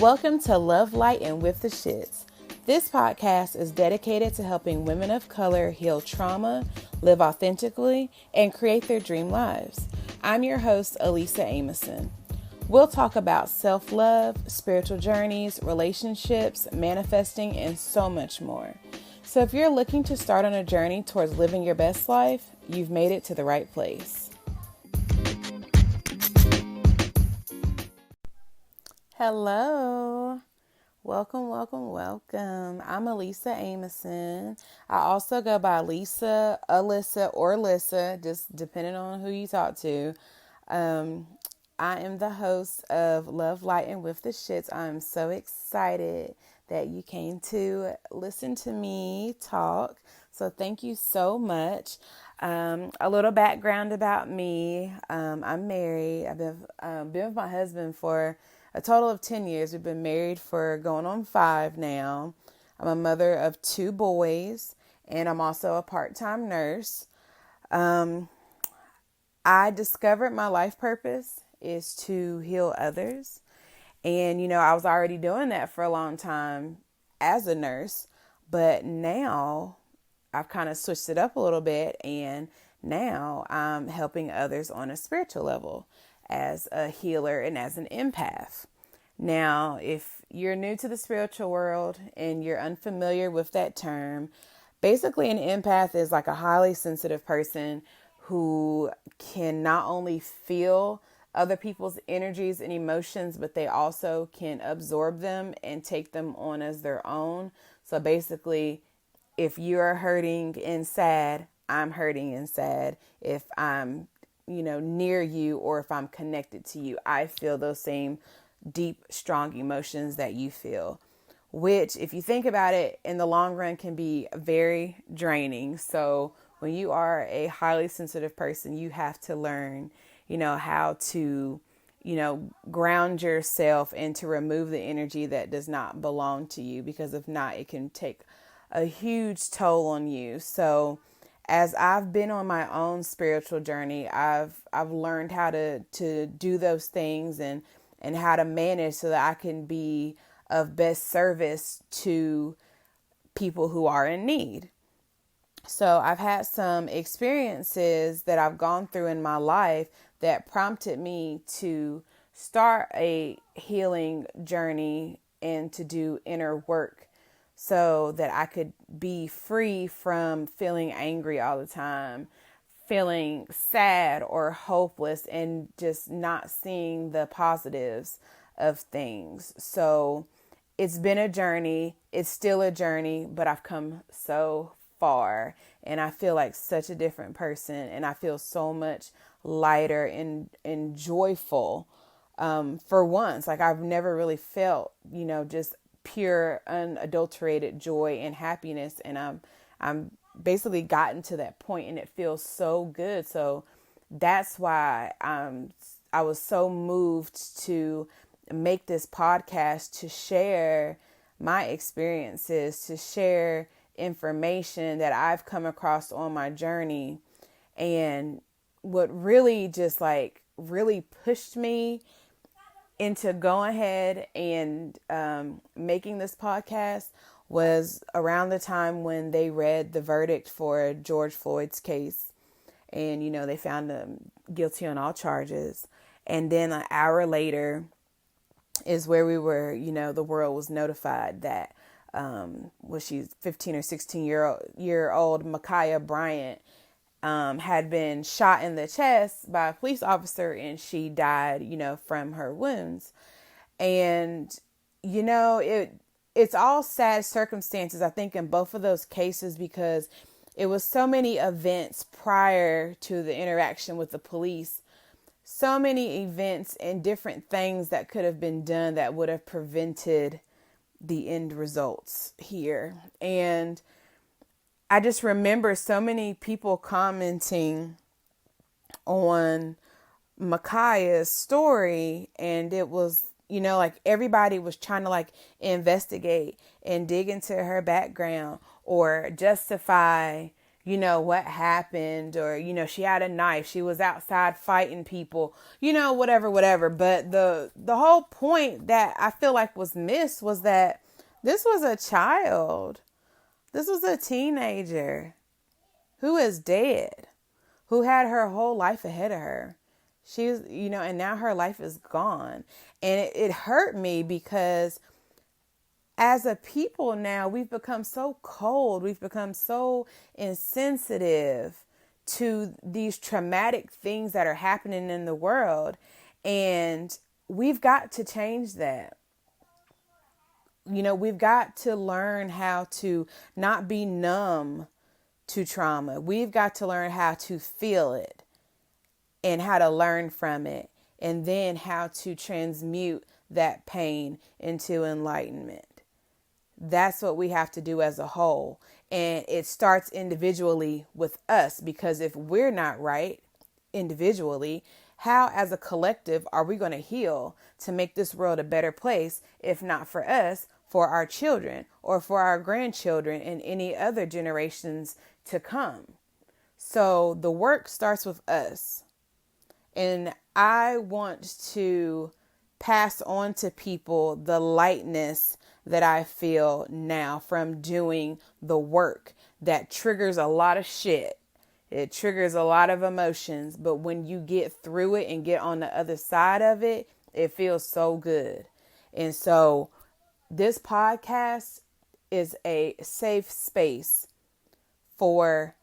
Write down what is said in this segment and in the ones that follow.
Welcome to Love, Light, and With the Shits. This podcast is dedicated to helping women of color heal trauma, live authentically, and create their dream lives. I'm your host, Alyssa Amison. We'll talk about self-love, spiritual journeys, relationships, manifesting, and so much more. So if you're looking to start on a journey towards living your best life, you've made it to the right place. Hello. Welcome. I'm Alyssa Amison. I also go by Lisa, Alyssa, or Alyssa, just depending on who you talk to. I am the host of Love, Light, and With the Shits. I'm so excited that you came to listen to me talk. So thank you so much. A little background about me. I'm married. I've been with my husband for a total of 10 years. We've been married for going on 5 now. I'm a mother of 2 boys, and I'm also a part-time nurse. I discovered my life purpose is to heal others. And, I was already doing that for a long time as a nurse, but now I've kind of switched it up a little bit, and now I'm helping others on a spiritual level as a healer and as an empath. Now, if you're new to the spiritual world and you're unfamiliar with that term, basically an empath is like a highly sensitive person who can not only feel other people's energies and emotions, but they also can absorb them and take them on as their own. So basically, if you're hurting and sad, I'm hurting and sad. If I'm, near you, or if I'm connected to you, I feel those same deep, strong emotions that you feel, which, if you think about it, in the long run can be very draining. So when you are a highly sensitive person, you have to learn, how to, ground yourself and to remove the energy that does not belong to you, because if not, it can take a huge toll on you. So as I've been on my own spiritual journey, I've learned how to do those things and how to manage so that I can be of best service to people who are in need. So I've had some experiences that I've gone through in my life that prompted me to start a healing journey and to do inner work so that I could be free from feeling angry all the time, feeling sad or hopeless, and just not seeing the positives of things. So it's been a journey. It's still a journey, but I've come so far, and I feel like such a different person, and I feel so much lighter and joyful. For once, like I've never really felt, just pure, unadulterated joy and happiness, and I'm basically gotten to that point, and it feels so good. So that's why I was so moved to make this podcast, to share my experiences, to share information that I've come across on my journey. And what really just really pushed me into going ahead and making this podcast was around the time when they read the verdict for George Floyd's case. And, they found him guilty on all charges. And then an hour later is where we were, the world was notified that she's 15 or 16-year-old Ma'Khia Bryant had been shot in the chest by a police officer, and she died, from her wounds. And, it's all sad circumstances, I think, in both of those cases, because it was so many events prior to the interaction with the police, so many events and different things that could have been done that would have prevented the end results here. And I just remember so many people commenting on Ma'Khia's story, and it was, everybody was trying to investigate and dig into her background or justify, what happened, or, she had a knife, she was outside fighting people, whatever. But the whole point that I feel like was missed was that this was a child. This was a teenager who is dead, who had her whole life ahead of her. She's, and now her life is gone. And it hurt me because as a people now, we've become so cold. We've become so insensitive to these traumatic things that are happening in the world. And we've got to change that. We've got to learn how to not be numb to trauma. We've got to learn how to feel it and how to learn from it, and then how to transmute that pain into enlightenment. That's what we have to do as a whole. And it starts individually with us, because if we're not right individually, how as a collective are we going to heal to make this world a better place, if not for us, for our children or for our grandchildren and any other generations to come? So the work starts with us. And I want to pass on to people the lightness that I feel now from doing the work that triggers a lot of shit. It triggers a lot of emotions, but when you get through it and get on the other side of it, it feels so good. And so this podcast is a safe space for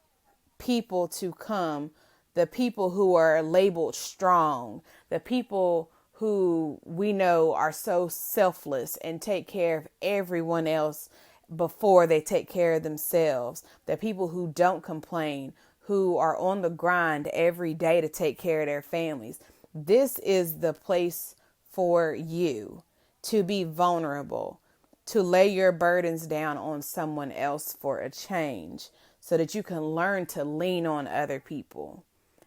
people to come, the people who are labeled strong, the people who we know are so selfless and take care of everyone else before they take care of themselves, the people who don't complain, who are on the grind every day to take care of their families. This is the place for you to be vulnerable, to lay your burdens down on someone else for a change, so that you can learn to lean on other people.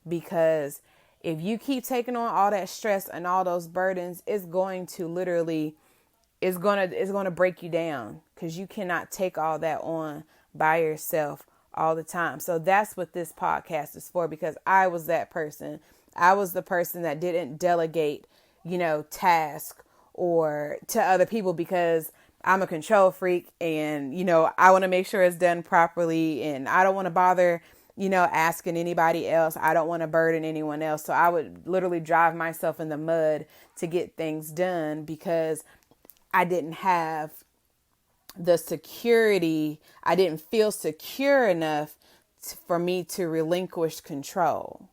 Because if you keep taking on all that stress and all those burdens, it's going to literally, it's going to break you down, because you cannot take all that on by yourself all the time. So that's what this podcast is for, because I was that person. I was the person that didn't delegate, task or to other people, because I'm a control freak and, I want to make sure it's done properly, and I don't want to bother asking anybody else. I don't want to burden anyone else. So I would literally drive myself in the mud to get things done, because I didn't have the security. I didn't feel secure enough for me to relinquish control.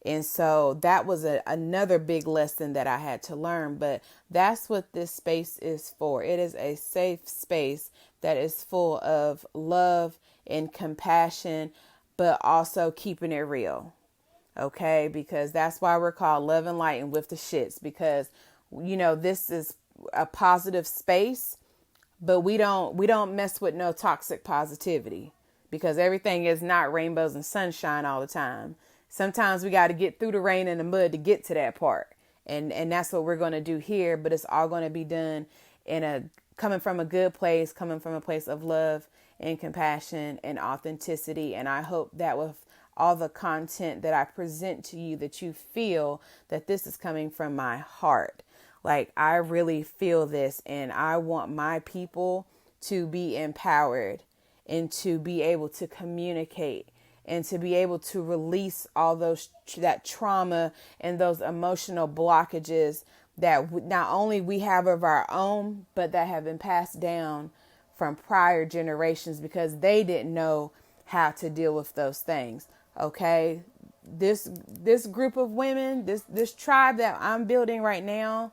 And so that was another big lesson that I had to learn. But that's what this space is for. It is a safe space that is full of love and compassion, but also keeping it real. Okay? Because that's why we're called Love and Light and with the shits, because, this is a positive space, but we don't mess with no toxic positivity, because everything is not rainbows and sunshine all the time. Sometimes we got to get through the rain and the mud to get to that part. And that's what we're going to do here. But it's all going to be done coming from a good place, coming from a place of love and compassion and authenticity. And I hope that with all the content that I present to you, that you feel that this is coming from my heart. Like, I really feel this, and I want my people to be empowered and to be able to communicate and to be able to release all that trauma and those emotional blockages that not only we have of our own, but that have been passed down from prior generations, because they didn't know how to deal with those things. Okay. This group of women, this tribe that I'm building right now,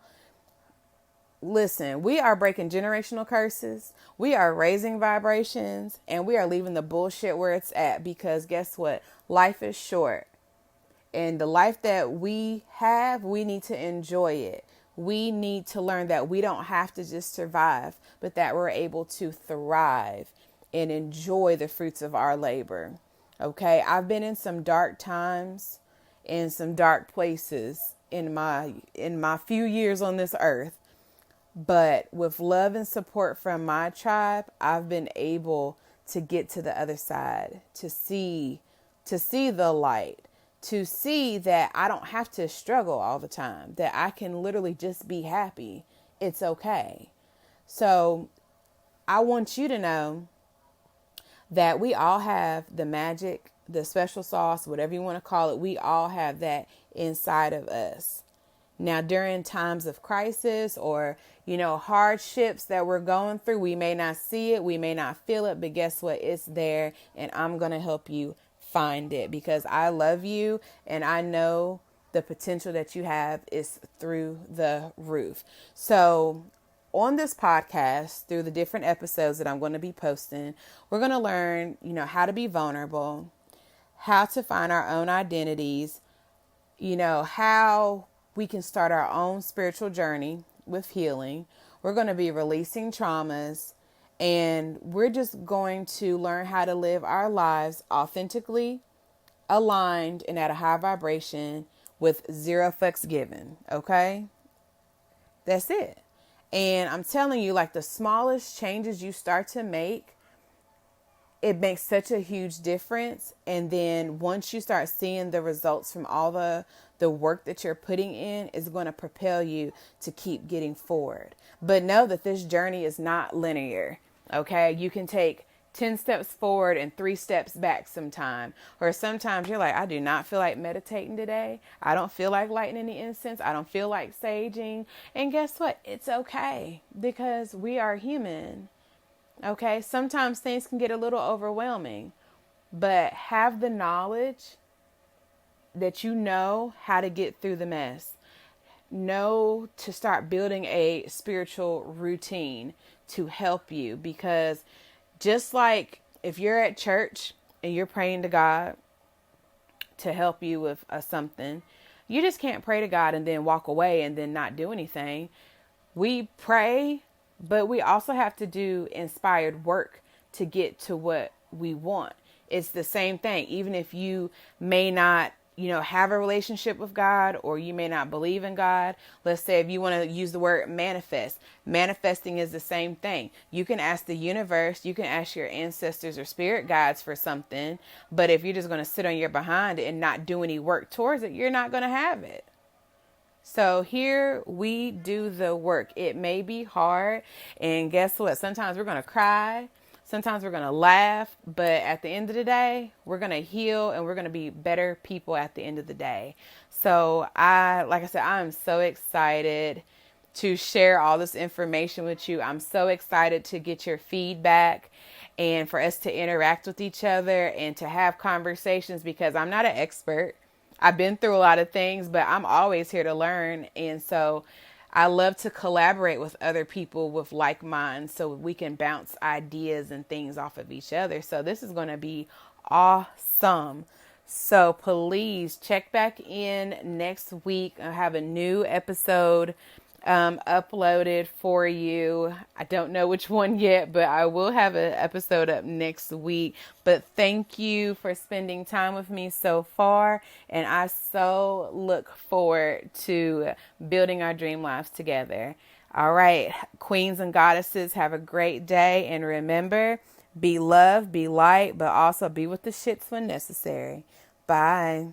listen, we are breaking generational curses. We are raising vibrations, and we are leaving the bullshit where it's at, because guess what? Life is short, and the life that we have, we need to enjoy it. We need to learn that we don't have to just survive, but that we're able to thrive and enjoy the fruits of our labor. Okay. I've been in some dark times and some dark places in my few years on this earth. But with love and support from my tribe, I've been able to get to the other side, to see the light, to see that I don't have to struggle all the time, that I can literally just be happy. It's okay. So I want you to know that we all have the magic, the special sauce, whatever you want to call it. We all have that inside of us. Now, during times of crisis or, hardships that we're going through, we may not see it, we may not feel it, but guess what? It's there, and I'm going to help you find it because I love you and I know the potential that you have is through the roof. So on this podcast, through the different episodes that I'm going to be posting, we're going to learn, how to be vulnerable, how to find our own identities, how we can start our own spiritual journey with healing. We're going to be releasing traumas, and we're just going to learn how to live our lives authentically, aligned, and at a high vibration with zero fucks given. Okay? That's it. And I'm telling you, like the smallest changes you start to make, it makes such a huge difference. And then once you start seeing the results from all the work that you're putting in, is going to propel you to keep getting forward. But know that this journey is not linear. Okay. You can take 10 steps forward and 3 steps back sometime. Or sometimes you're like, I do not feel like meditating today. I don't feel like lighting any incense. I don't feel like saging. And guess what? It's okay because we are human. Okay. Sometimes things can get a little overwhelming, but have the knowledge that you know how to get through the mess. Know to start building a spiritual routine to help you, because just like if you're at church and you're praying to God to help you with something, you just can't pray to God and then walk away and then not do anything. We pray, but we also have to do inspired work to get to what we want. It's the same thing. Even if you may not, have a relationship with God, or you may not believe in God. Let's say if you want to use the word manifest, manifesting is the same thing. You can ask the universe, you can ask your ancestors or spirit guides for something. But if you're just going to sit on your behind and not do any work towards it, you're not going to have it. So here we do the work. It may be hard. And guess what? Sometimes we're going to cry. Sometimes we're going to laugh, but at the end of the day, we're going to heal and we're going to be better people at the end of the day. So like I said, I'm so excited to share all this information with you. I'm so excited to get your feedback and for us to interact with each other and to have conversations, because I'm not an expert. I've been through a lot of things, but I'm always here to learn. And so I love to collaborate with other people with like minds so we can bounce ideas and things off of each other. So this is going to be awesome. So please check back in next week. I have a new episode uploaded for you. I don't know which one yet, but I will have an episode up next week. But thank you for spending time with me so far. And I so look forward to building our dream lives together. All right, queens and goddesses, have a great day. And remember, be love, be light, but also be with the shits when necessary. Bye.